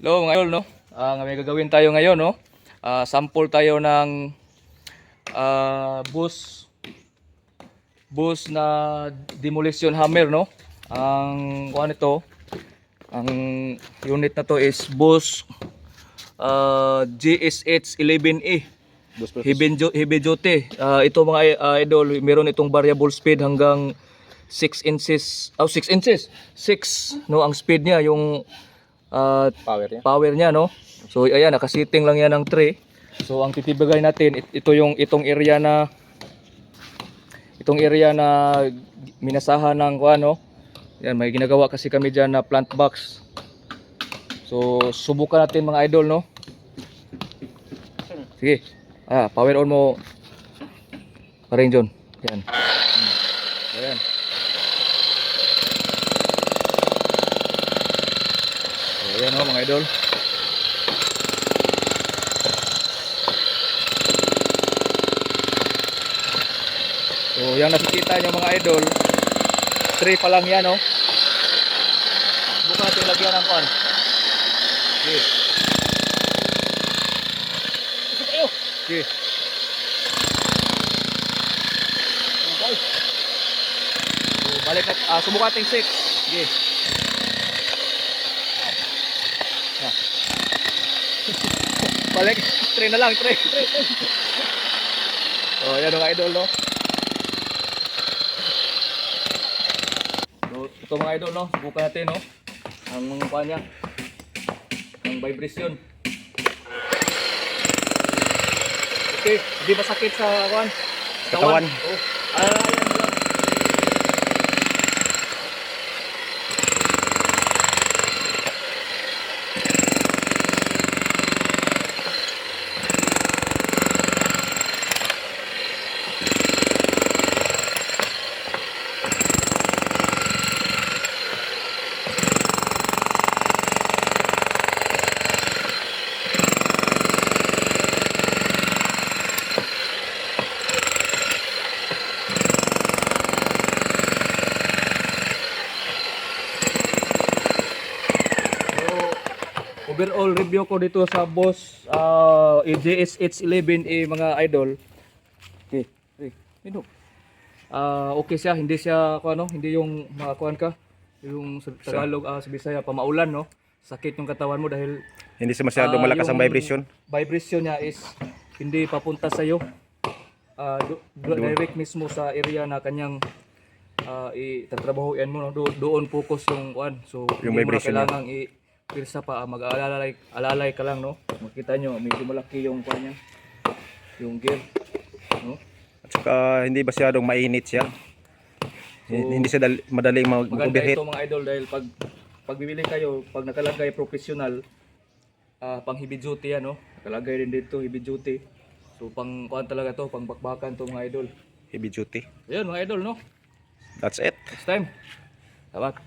Hello mga idol, no? May gagawin tayo ngayon, no? Sample tayo ng bus na demolition hammer, no? Ang kuan ito, ang unit na to is bus GSH 11E. Heavy duty. Ito mga idol, meron itong variable speed hanggang 6 inches. 6 inches. 6 no ang speed niya, yung power niya, no. So ayan, nakasitting lang yan ng tray. So ang titibagay natin itong area na minasahan ng kuan, no. Yan, may ginagawa kasi kami diyan na plant box. So subukan natin mga idol, no. Sige. Power on mo. Paring John. Yan. Ayan. Ayan o mga idol. So yung nakikita nyo mga idol, 3 pa lang yan o. Bukan natin lagyan ng pan. Okay. Okay. So balik na, subukan natin 6. Okay. Balik, tray na lang, tray. So, yan mga idol, no? So, ito mga idol, no? Subukan natin, no? Ang mga pa niya. Ang vibration. Okay, hindi masakit sa katawan. Oh. Ayan lang. Overall review ko dito sa boss GSH 11E mga idol. Okay. Okay siya, hindi siya hindi yung makakuan ka yung sa Tagalog sa Bisaya pamaulan, no. Sakit yung katawan mo dahil hindi siya masyado malakas ang vibration. Vibration niya is hindi papunta sa iyo. Direct mismo sa area na kanyang itatrabahoan mo, no. Doon focus yung kuan. So yung hindi mo vibration kailangang pirsa pa, mag-alalay ka lang, no. Makita nyo medyo malaki yung kuan niya, yung gear, no. At saka hindi masyadong mainit siya. So, hindi siya madaling mag-overheat. Maganda ito mga idol dahil pag bibili kayo, pag nakalagay professional, pang heavy duty yan, no. Nakalagay din dito heavy duty. So pang kuan talaga to, pang bakbakan to mga idol. Heavy duty. Ayun mga idol, no. That's it. Next time. Salamat.